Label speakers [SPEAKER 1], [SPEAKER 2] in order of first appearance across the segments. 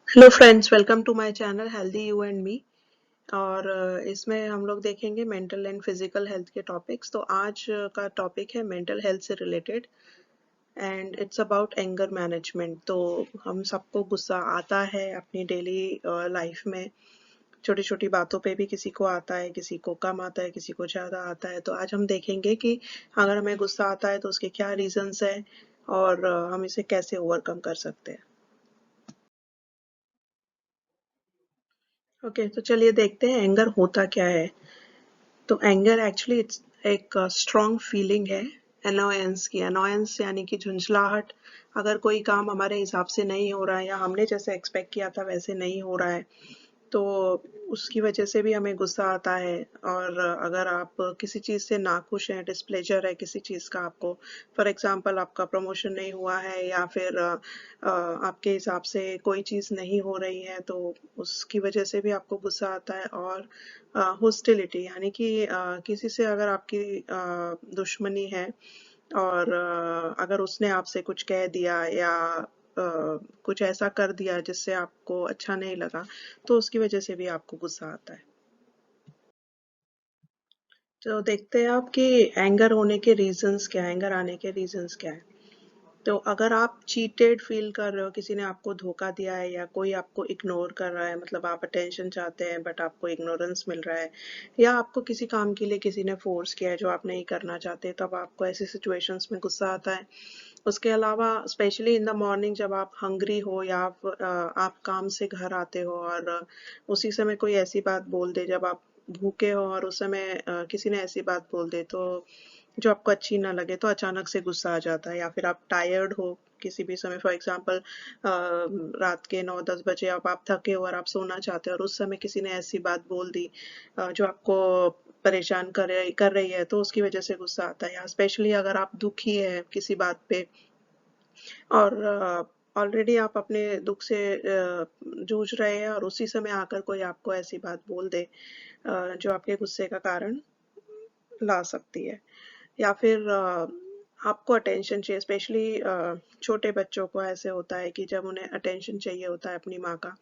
[SPEAKER 1] Hello friends, welcome to my channel healthy you and me. और इसमें हम लोग देखेंगे मेंटल एंड फिजिकल हेल्थ के टॉपिक्स। तो आज का टॉपिक है मेंटल हेल्थ से related and it's about anger management. तो हम सबको गुस्सा आता है अपनी डेली लाइफ में। छोटी छोटी बातों पे भी किसी को आता है, किसी को कम आता है, किसी को ज़्यादा आता है। तो आज हम देखेंगे कि अगर हमें गुस्सा आता है तो उसके क्या रीजंस है और हम इसे कैसे ओवरकम कर सकते हैं। ओके, तो चलिए देखते हैं एंगर होता क्या है। तो एंगर एक्चुअली इट्स एक स्ट्रॉन्ग फीलिंग है अनोयंस की। अनोयंस यानी कि झुंझलाहट। अगर कोई काम हमारे हिसाब से नहीं हो रहा है या हमने जैसे एक्सपेक्ट किया था वैसे नहीं हो रहा है, तो उसकी वजह से भी हमें गुस्सा आता है। और अगर आप किसी चीज़ से नाखुश हैं, डिस्प्लेजर है किसी चीज़ का आपको, फॉर एग्जांपल आपका प्रमोशन नहीं हुआ है या फिर आपके हिसाब से कोई चीज़ नहीं हो रही है, तो उसकी वजह से भी आपको गुस्सा आता है। और हॉस्टिलिटी यानी कि किसी से अगर आपकी दुश्मनी है और अगर उसने आपसे कुछ कह दिया या कुछ ऐसा कर दिया जिससे आपको अच्छा नहीं लगा, तो उसकी वजह से भी आपको गुस्सा आता है। तो देखते हैं आप कि एंगर होने के रीजंस क्या है, एंगर आने के रीजंस क्या है। तो अगर आप चीटेड फील कर रहे हो, किसी ने आपको धोखा दिया है या कोई आपको इग्नोर कर रहा है, मतलब आप अटेंशन चाहते हैं बट आपको इग्नोरेंस मिल रहा है, या आपको किसी काम के लिए किसी ने फोर्स किया है जो आप नहीं करना चाहते, तब आपको ऐसी सिचुएशंस में गुस्सा आता है। उसके अलावा स्पेशली इन द मॉर्निंग जब आप हंग्री हो या आप काम से घर आते हो और उसी समय कोई ऐसी बात बोल दे, जब आप भूखे हो और उस समय किसी ने ऐसी बात बोल दे तो जो आपको अच्छी ना लगे, तो अचानक से गुस्सा आ जाता है। या फिर आप टायर्ड हो किसी भी समय, फॉर एग्जांपल रात के 9-10 बजे अब आप थके हो और आप सोना चाहते हो और उस समय किसी ने ऐसी बात बोल दी जो आपको परेशान कर रही है, तो उसकी वजह से गुस्सा आता है। या स्पेशली अगर आप दुखी है किसी बात पे और ऑलरेडी आप अपने दुख से जूझ रहे हैं और उसी समय आकर कोई आपको ऐसी बात बोल दे जो आपके गुस्से का कारण ला सकती है। या फिर आपको अटेंशन चाहिए, स्पेशली छोटे बच्चों को ऐसे होता है कि जब उन्हें अटेंशन चाहिए होता है अपनी माँ का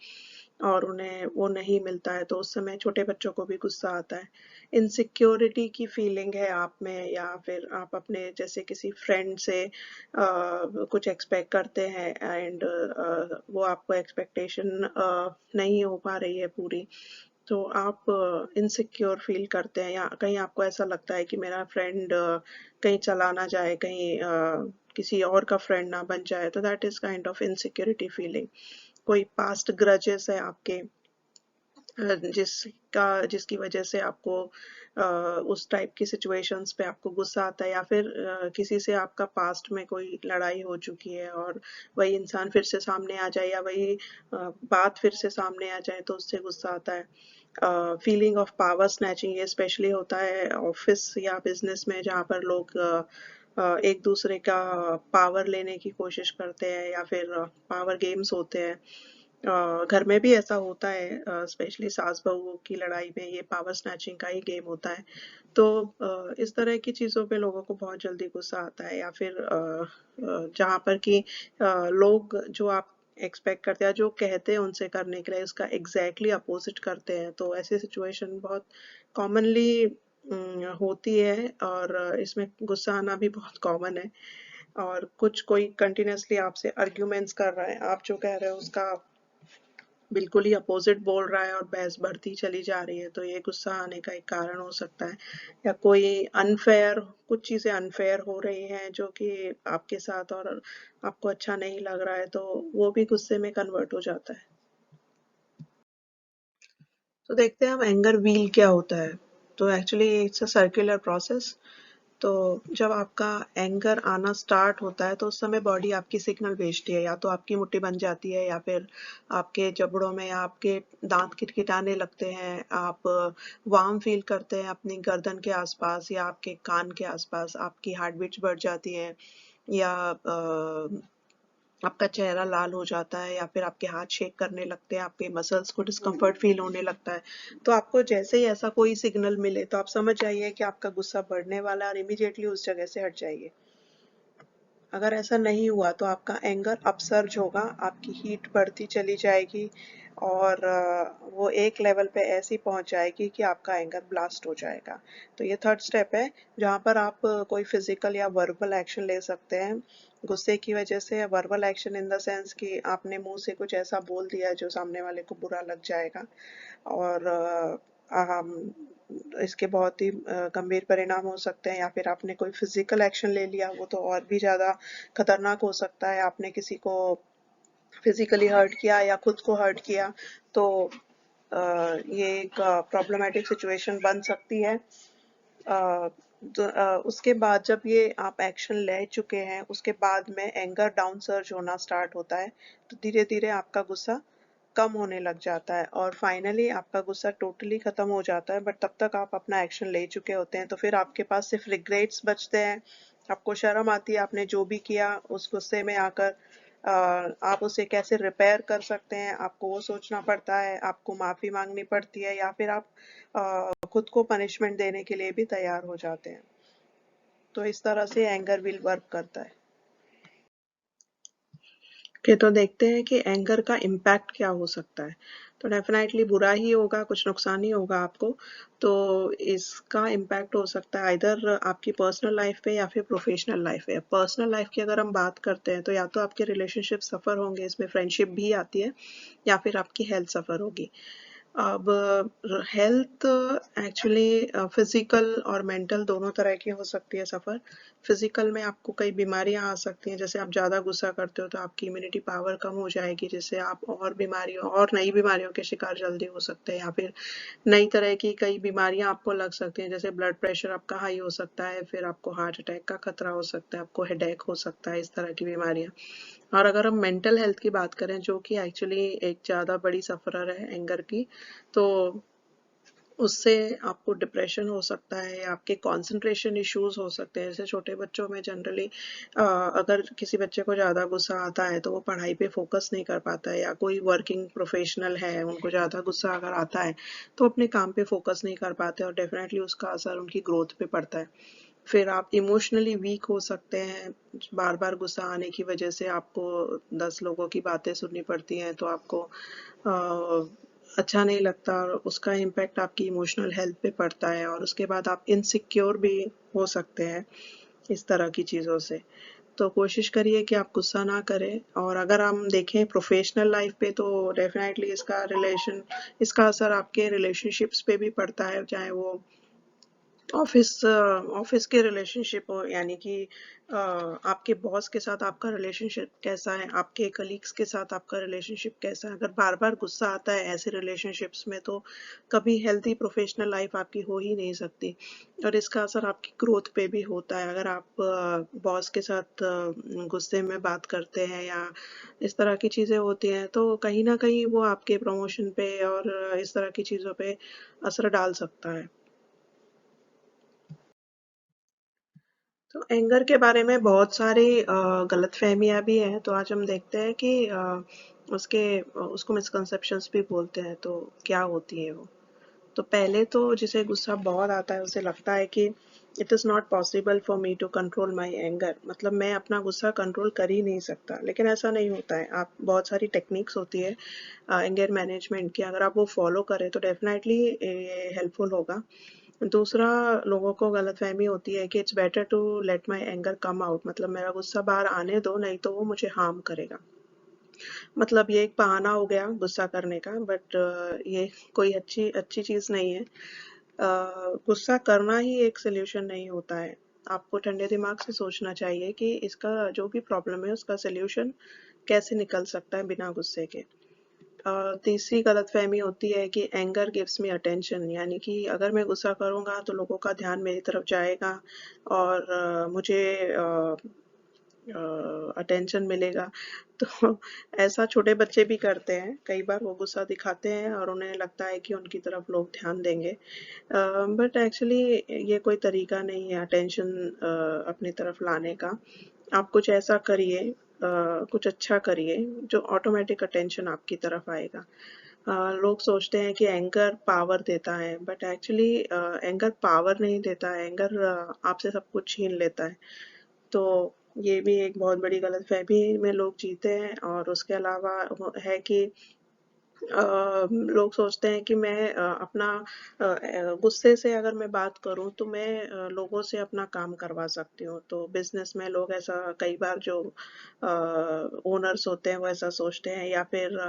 [SPEAKER 1] और उन्हें वो नहीं मिलता है, तो उस समय छोटे बच्चों को भी गुस्सा आता है। इनसिक्योरिटी की फीलिंग है आप में, या फिर आप अपने जैसे किसी फ्रेंड से कुछ एक्सपेक्ट करते हैं एंड वो आपको एक्सपेक्टेशन नहीं हो पा रही है पूरी, तो आप इनसिक्योर फील करते हैं। या कहीं आपको ऐसा लगता है कि मेरा फ्रेंड कहीं चला ना जाए, कहीं किसी और का फ्रेंड ना बन जाए, तो that is kind of insecurity feeling. कोई पास्ट ग्रजेस है आपके जिसकी वजह से आपको उस टाइप की सिचुएशंस पे आपको गुस्सा आता है। या फिर किसी से आपका पास्ट में कोई लड़ाई हो चुकी है और वही इंसान फिर से सामने आ जाए या वही बात फिर से सामने आ जाए, तो उससे गुस्सा आता है। फीलिंग ऑफ पावर स्नैचिंग, ये स्पेशली होता है ऑफिस या बिजनेस में, जहाँ पर लोग एक दूसरे का पावर लेने की कोशिश करते हैं या फिर पावर गेम्स होते हैं। घर में भी ऐसा होता है, स्पेशली सास बहू की लड़ाई में ये पावर स्नैचिंग का ही गेम होता है। तो इस तरह की चीज़ों पे लोगों को बहुत जल्दी गुस्सा आता है। या फिर जहाँ पर कि लोग जो आप एक्सपेक्ट करते हैं, जो कहते हैं उनसे करने के लिए, उसका एग्जैक्टली अपोजिट करते हैं, तो ऐसी सिचुएशन बहुत कॉमनली होती है और इसमें गुस्सा आना भी बहुत कॉमन है। और कुछ कोई कंटिन्यूअसली आपसे आर्ग्यूमेंट्स कर रहा है, आप जो कह रहे हो उसका बिल्कुल ही अपोजिट बोल रहा है और बहस बढ़ती चली जा रही है, तो ये गुस्सा आने का एक कारण हो सकता है। या कोई अनफेयर, कुछ चीज़ें अनफेयर हो रही हैं जो कि आपके साथ और आपको अच्छा नहीं लग रहा है, तो वो भी गुस्से में कन्वर्ट हो जाता है। तो देखते हैं हम एंगर व्हील क्या होता है। तो actually it's a circular process. तो जब आपका एंगर आना स्टार्ट होता है तो उस समय बॉडी आपकी सिग्नल भेजती है, या तो आपकी मुट्ठी बन जाती है या फिर आपके जबड़ों में या आपके दांत किटकिटाने लगते हैं, आप वार्म फील करते हैं अपनी गर्दन के आसपास या आपके कान के आसपास, आपकी हार्ट बीट्स बढ़ जाती हैं, या आपका चेहरा लाल हो जाता है, या फिर आपके हाथ शेक करने लगते हैं, आपके मसल्स को डिस्कम्फर्ट फील होने लगता है। तो आपको जैसे ही ऐसा कोई सिग्नल मिले तो आप समझ जाइए कि आपका गुस्सा बढ़ने वाला है और इमीडिएटली उस जगह से हट जाइए। अगर ऐसा नहीं हुआ तो आपका एंगर अपसर्ज होगा, आपकी हीट बढ़ती चली जाएगी और वो एक लेवल पे ऐसी पहुंच जाएगी कि आपका एंगर ब्लास्ट हो जाएगा। तो ये थर्ड स्टेप है जहाँ पर आप कोई फिजिकल या वर्बल एक्शन ले सकते हैं गुस्से की वजह से। Verbal action in the sense कि आपने मुंह से कुछ ऐसा बोल दिया जो सामने वाले को बुरा लग जाएगा और इसके बहुत ही गंभीर परिणाम हो सकते हैं। या फिर आपने कोई फिजिकल एक्शन ले लिया, वो तो और भी ज़्यादा खतरनाक हो सकता है। आपने किसी को फिजिकली हर्ट किया या खुद को हर्ट किया तो ये एक प्रॉब्लमेटिक सिचुएशन बन सकती है। उसके बाद जब ये आप एक्शन ले चुके हैं उसके बाद में एंगर डाउन सर्ज होना स्टार्ट होता है, तो धीरे धीरे आपका गुस्सा कम होने लग जाता है और फाइनली आपका गुस्सा टोटली खत्म हो जाता है। बट तब तक आप अपना एक्शन ले चुके होते हैं, तो फिर आपके पास सिर्फ रिग्रेट्स बचते हैं। आपको शर्म आती है आपने जो भी किया उस गुस्से में आकर। आप उसे कैसे रिपेयर कर सकते हैं आपको वो सोचना पड़ता है, आपको माफ़ी मांगनी पड़ती है या फिर आप खुद को पनिशमेंट देने के लिए भी तैयार हो जाते हैं। तो इस तरह से एंगर विल वर्क करता है। ओके, तो देखते हैं कि एंगर का इम्पैक्ट क्या हो सकता है। तो डेफिनेटली बुरा ही होगा, कुछ नुकसान ही होगा आपको। तो इसका इम्पैक्ट हो सकता है इधर आपकी पर्सनल लाइफ पे या फिर प्रोफेशनल लाइफ पे। पर्सनल लाइफ की अगर हम बात करते हैं तो या तो आपके रिलेशनशिप सफ़र होंगे, इसमें फ्रेंडशिप भी आती है, या फिर आपकी हेल्थ सफ़र होगी। अब हेल्थ एक्चुअली फिजिकल और मेंटल दोनों तरह की हो सकती है सफ़र। फिजिकल में आपको कई बीमारियां आ सकती हैं, जैसे आप ज़्यादा गुस्सा करते हो तो आपकी इम्यूनिटी पावर कम हो जाएगी, जिससे आप और बीमारियों और नई बीमारियों के शिकार जल्दी हो सकते हैं, या फिर नई तरह की कई बीमारियां आपको लग सकती हैं, जैसे ब्लड प्रेशर आपका हाई हो सकता है, फिर आपको हार्ट अटैक का खतरा हो सकता है, आपको हेडेक हो सकता है, इस तरह की बीमारियां। और अगर हम मेंटल हेल्थ की बात करें जो कि एक्चुअली एक ज़्यादा बड़ी सफ़र है एंगर की, तो उससे आपको डिप्रेशन हो सकता है या आपके कंसंट्रेशन इश्यूज हो सकते हैं। जैसे छोटे बच्चों में जनरली अगर किसी बच्चे को ज़्यादा गुस्सा आता है तो वो पढ़ाई पे फोकस नहीं कर पाता है, या कोई वर्किंग प्रोफेशनल है उनको ज़्यादा गुस्सा अगर आता है तो अपने काम पे फोकस नहीं कर पाते और डेफिनेटली उसका असर उनकी ग्रोथ पे पड़ता है। फिर आप इमोशनली वीक हो सकते हैं, बार बार गुस्सा आने की वजह से आपको 10 लोगों की बातें सुननी पड़ती हैं, तो आपको अच्छा नहीं लगता और उसका इम्पैक्ट आपकी इमोशनल हेल्थ पे पड़ता है। और उसके बाद आप इनसिक्योर भी हो सकते हैं इस तरह की चीज़ों से। तो कोशिश करिए कि आप गुस्सा ना करें। और अगर हम देखें प्रोफेशनल लाइफ पे तो डेफिनेटली इसका असर आपके रिलेशनशिप्स पे भी पड़ता है, चाहे वो ऑफिस के रिलेशनशिप हो, यानी कि आपके बॉस के साथ आपका रिलेशनशिप कैसा है, आपके कलीग्स के साथ आपका रिलेशनशिप कैसा है। अगर बार बार गुस्सा आता है ऐसे रिलेशनशिप्स में तो कभी हेल्थी प्रोफेशनल लाइफ आपकी हो ही नहीं सकती। और इसका असर आपकी ग्रोथ पे भी होता है। अगर आप बॉस के साथ गुस्से में बात करते हैं या इस तरह की चीज़ें होती हैं तो कहीं ना कहीं वो आपके प्रमोशन पे और इस तरह की चीज़ों पे असर डाल सकता है। तो एंगर के बारे में बहुत सारी गलतफहमियां भी हैं, तो आज हम देखते हैं कि उसको मिसकंसेप्शंस भी बोलते हैं, तो क्या होती है वो। तो पहले तो जिसे गुस्सा बहुत आता है उसे लगता है कि it is not possible for me to control my anger, मतलब मैं अपना गुस्सा कंट्रोल कर ही नहीं सकता। लेकिन ऐसा नहीं होता है। आप बहुत सारी टेक्निक्स होती है एंगर मैनेजमेंट की, अगर आप वो फॉलो करें तो डेफिनेटली ये हेल्पफुल होगा। दूसरा, लोगों को गलतफहमी होती है कि it's better to let my anger come out, मतलब मेरा गुस्सा बाहर आने दो नहीं तो वो मुझे हार्म करेगा। मतलब ये एक बहाना हो गया गुस्सा करने का, बट ये कोई अच्छी अच्छी चीज़ नहीं है। गुस्सा करना ही एक सॉल्यूशन नहीं होता है। आपको ठंडे दिमाग से सोचना चाहिए कि इसका जो भी प्रॉब्लम है उसका सॉल्यूशन कैसे निकल सकता है बिना गुस्से के। तीसरी गलतफहमी होती है कि एंगर गिव्स मी अटेंशन, यानी कि अगर मैं गुस्सा करूँगा तो लोगों का ध्यान मेरी तरफ जाएगा और मुझे अटेंशन मिलेगा। तो ऐसा छोटे बच्चे भी करते हैं, कई बार वो गुस्सा दिखाते हैं और उन्हें लगता है कि उनकी तरफ लोग ध्यान देंगे। बट एक्चुअली ये कोई तरीका नहीं है अटेंशन अपनी तरफ लाने का। आप कुछ ऐसा करिए, कुछ अच्छा करिए जो ऑटोमेटिक अटेंशन आपकी तरफ आएगा। लोग सोचते हैं कि एंगर पावर देता है, बट एक्चुअली एंगर पावर नहीं देता है। एंगर आपसे सब कुछ छीन लेता है। तो ये भी एक बहुत बड़ी गलतफहमी में लोग जीते हैं। और उसके अलावा है कि लोग सोचते हैं कि मैं अपना गुस्से से अगर मैं बात करूं तो मैं लोगों से अपना काम करवा सकती हूँ। तो बिजनेस में लोग ऐसा कई बार जो ओनर्स होते हैं वो ऐसा सोचते हैं, या फिर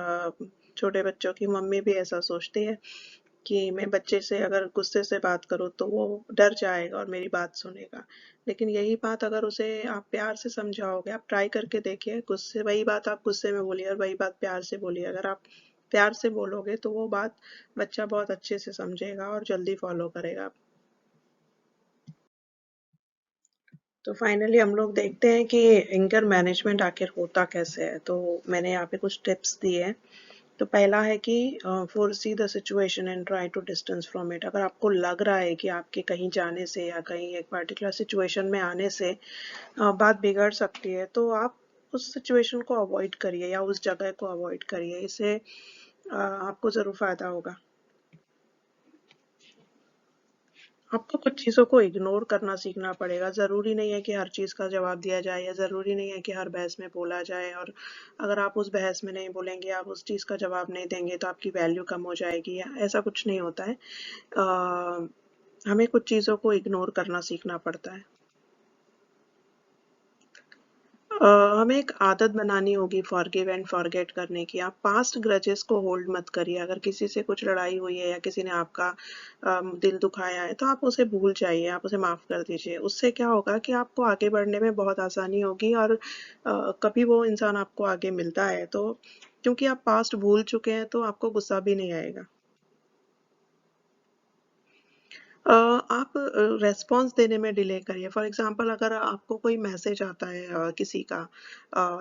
[SPEAKER 1] छोटे बच्चों की मम्मी भी ऐसा सोचती है कि मैं बच्चे से अगर गुस्से से बात करूँ तो वो डर जाएगा और मेरी बात सुनेगा। लेकिन यही बात अगर उसे आप प्यार से समझाओगे, आप ट्राई करके देखिए, गुस्से वही बात आप गुस्से में बोलिए और वही बात प्यार से बोलिए। अगर आप प्यार से बोलोगे तो वो बात बच्चा बहुत अच्छे से समझेगा और जल्दी फॉलो करेगा। तो फाइनली हम लोग देखते हैं कि एंगर मैनेजमेंट आखिर होता कैसे है। तो मैंने यहाँ पे कुछ टिप्स दिए हैं। तो पहला है कि foresee the situation and try to distance from it. अगर आपको लग रहा है कि आपके कहीं जाने से या कहीं एक पर्टिकुलर सिचुएशन में आने से बात बिगड़ सकती है, तो आप उस सिचुएशन को अवॉइड करिए या उस जगह को अवॉइड करिए। इससे आपको ज़रूर फायदा होगा। आपको कुछ चीज़ों को इग्नोर करना सीखना पड़ेगा। ज़रूरी नहीं है कि हर चीज़ का जवाब दिया जाए, या ज़रूरी नहीं है कि हर बहस में बोला जाए। और अगर आप उस बहस में नहीं बोलेंगे, आप उस चीज़ का जवाब नहीं देंगे, तो आपकी वैल्यू कम हो जाएगी, या ऐसा कुछ नहीं होता है। हमें कुछ चीज़ों को इग्नोर करना सीखना पड़ता है। हमें एक आदत बनानी होगी फॉरगिव एंड फॉरगेट करने की। आप पास्ट ग्रजेस को होल्ड मत करिए। अगर किसी से कुछ लड़ाई हुई है या किसी ने आपका दिल दुखाया है, तो आप उसे भूल जाइए, आप उसे माफ कर दीजिए। उससे क्या होगा कि आपको आगे बढ़ने में बहुत आसानी होगी। और कभी वो इंसान आपको आगे मिलता है तो क्योंकि आप पास्ट भूल चुके हैं तो आपको गुस्सा भी नहीं आएगा। आप रेस्पॉन्स देने में डिले करिए। फॉर एग्जांपल अगर आपको कोई मैसेज आता है, किसी का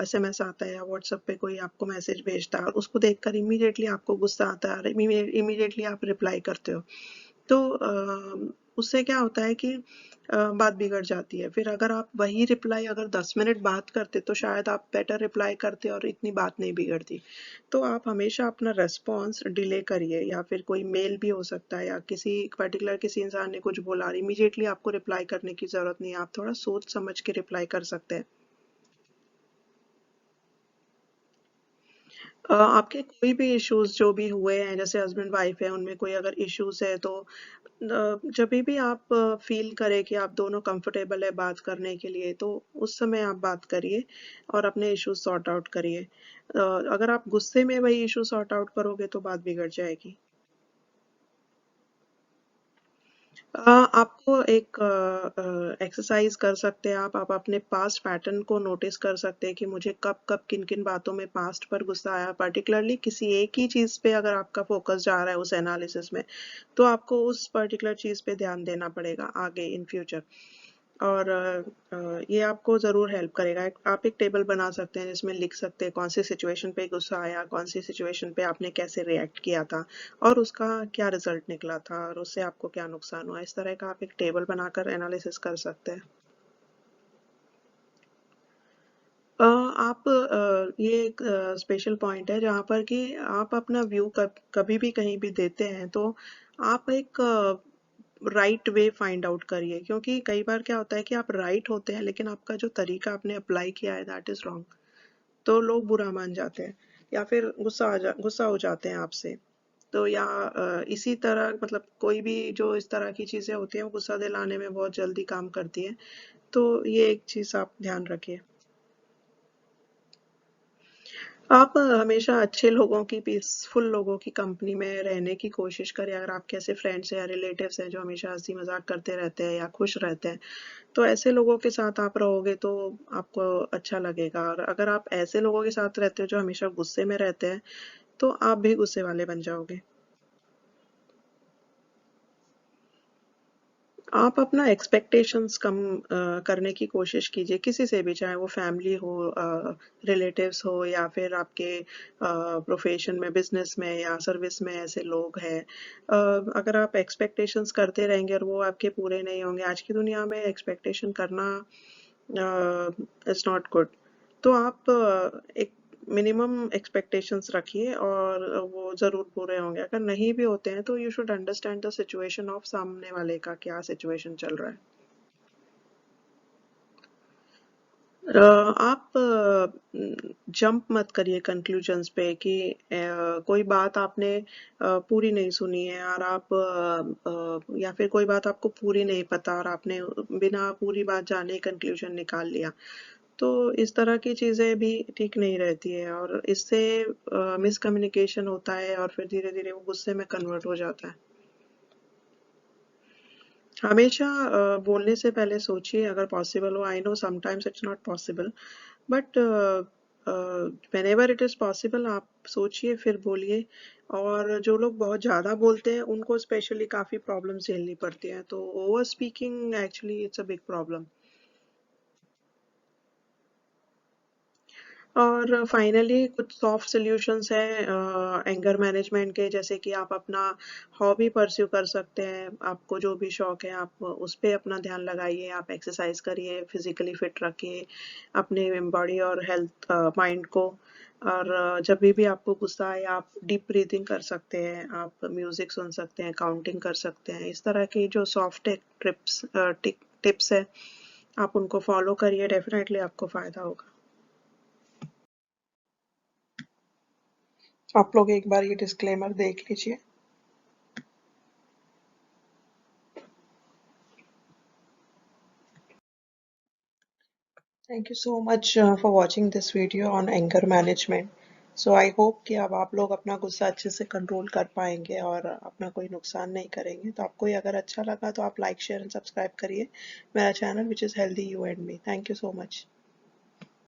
[SPEAKER 1] एसएमएस आता है या व्हाट्सएप पे कोई आपको मैसेज भेजता है, और उसको देखकर इमीडिएटली आपको गुस्सा आता है और इमीडिएटली आप रिप्लाई करते हो, तो उससे क्या होता है कि बात बिगड़ जाती है। फिर अगर आप वही रिप्लाई अगर 10 मिनट बात करते तो शायद आप बेटर रिप्लाई करते और इतनी बात नहीं बिगड़ती। तो आप हमेशा अपना रेस्पॉन्स डिले करिए, या फिर कोई मेल भी हो सकता है, या किसी पर्टिकुलर किसी इंसान ने कुछ बोला और इमीडिएटली आपको रिप्लाई करने की ज़रूरत नहीं है। आप थोड़ा सोच समझ के रिप्लाई कर सकते हैं। आपके कोई भी इश्यूज़ जो भी हुए हैं, जैसे हस्बैंड वाइफ है, उनमें कोई अगर इश्यूज़ है, तो जभी भी आप फ़ील करें कि आप दोनों कंफर्टेबल है बात करने के लिए, तो उस समय आप बात करिए और अपने इश्यूज़ सॉर्ट आउट करिए। अगर आप गुस्से में वही इश्यू सॉर्ट आउट करोगे तो बात बिगड़ जाएगी। आपको एक एक्सरसाइज कर सकते हैं आप अपने पास्ट पैटर्न को नोटिस कर सकते हैं कि मुझे कब-कब, किन-किन बातों में पास्ट पर गुस्सा आया। पर्टिकुलरली किसी एक ही चीज़ पे अगर आपका फोकस जा रहा है उस एनालिसिस में, तो आपको उस पर्टिकुलर चीज़ पे ध्यान देना पड़ेगा आगे इन फ्यूचर। और ये आपको ज़रूर हेल्प करेगा। आप एक टेबल बना सकते हैं जिसमें लिख सकते हैं कौन सी सिचुएशन पे गुस्सा आया, कौन सी सिचुएशन पे आपने कैसे रिएक्ट किया था और उसका क्या रिजल्ट निकला था और उससे आपको क्या नुकसान हुआ। इस तरह का आप एक टेबल बनाकर एनालिसिस कर सकते हैं। आप ये एक स्पेशल पॉइंट है जहाँ पर कि आप अपना व्यू कभी भी कहीं भी देते हैं, तो आप एक राइट वे फाइंड आउट करिए। क्योंकि कई बार क्या होता है कि आप राइट होते हैं लेकिन आपका जो तरीका आपने अप्लाई किया है दैट इज रॉन्ग, तो लोग बुरा मान जाते हैं या फिर गुस्सा हो जाते हैं आपसे। तो या इसी तरह मतलब कोई भी जो इस तरह की चीजें होती हैं वो गुस्सा दिलाने में बहुत जल्दी काम करती हैं। तो ये एक चीज आप ध्यान रखिए। आप हमेशा अच्छे लोगों की, पीसफुल लोगों की कंपनी में रहने की कोशिश करें। अगर आपके ऐसे फ्रेंड्स हैं या रिलेटिव्स हैं जो हमेशा हंसी मजाक करते रहते हैं या खुश रहते हैं, तो ऐसे लोगों के साथ आप रहोगे तो आपको अच्छा लगेगा। और अगर आप ऐसे लोगों के साथ रहते हो जो हमेशा गुस्से में रहते हैं, तो आप भी गुस्से वाले बन जाओगे। आप अपना एक्सपेक्टेशंस कम करने की कोशिश कीजिए किसी से भी, चाहे वो फैमिली हो, रिलेटिव्स हो, या फिर आपके प्रोफेशन में, बिजनेस में या सर्विस में ऐसे लोग हैं। अगर आप एक्सपेक्टेशंस करते रहेंगे और वो आपके पूरे नहीं होंगे, आज की दुनिया में एक्सपेक्टेशन करना इज नॉट गुड। तो आप एक मिनिमम एक्सपेक्टेशंस रखिए और वो ज़रूर पूरे होंगे। अगर नहीं भी होते हैं तो you should understand the situation of सामने वाले का क्या सिचुएशन चल रहा है। आप जंप मत करिए कंक्लूजन्स पे कि कोई बात आपने पूरी नहीं सुनी है और आप या फिर कोई बात आपको पूरी नहीं पता और आपने बिना पूरी बात जाने कंक्लूजन निकाल लिया। तो इस तरह की चीज़ें भी ठीक नहीं रहती है और इससे मिसकम्युनिकेशन होता है और फिर धीरे-धीरे वो गुस्से में कन्वर्ट हो जाता है। हमेशा बोलने से पहले सोचिए अगर पॉसिबल हो। I know sometimes it's not possible, but whenever it is possible आप सोचिए फिर बोलिए। और जो लोग बहुत ज़्यादा बोलते हैं उनको स्पेशली काफ़ी प्रॉब्लम झेलनी पड़ती है, तो over speaking actually it's a big problem. और फाइनली कुछ सॉफ्ट सॉल्यूशंस हैं एंगर मैनेजमेंट के, जैसे कि आप अपना हॉबी परस्यू कर सकते हैं। आपको जो भी शौक है आप उस पे अपना ध्यान लगाइए, आप एक्सरसाइज करिए, फिजिकली फिट रखिए अपने बॉडी और हेल्थ माइंड को। और जब भी आपको गुस्सा आए आप डीप ब्रीथिंग कर सकते हैं, आप म्यूजिक सुन सकते हैं, काउंटिंग कर सकते हैं। इस तरह की जो सॉफ्ट ट्रिप्स टिप्स है आप उनको फॉलो करिए, डेफिनेटली आपको फायदा होगा। आप लोग एक बार ये डिस्क्लेमर देख लीजिए। Thank you so much for watching this video on anger management. So I hope कि अब आप लोग अपना गुस्सा अच्छे से कंट्रोल कर पाएंगे और अपना कोई नुकसान नहीं करेंगे। तो आपको ये अगर अच्छा लगा तो आप लाइक शेयर एंड सब्सक्राइब करिए मेरा channel which is healthy you and me. Thank you so much.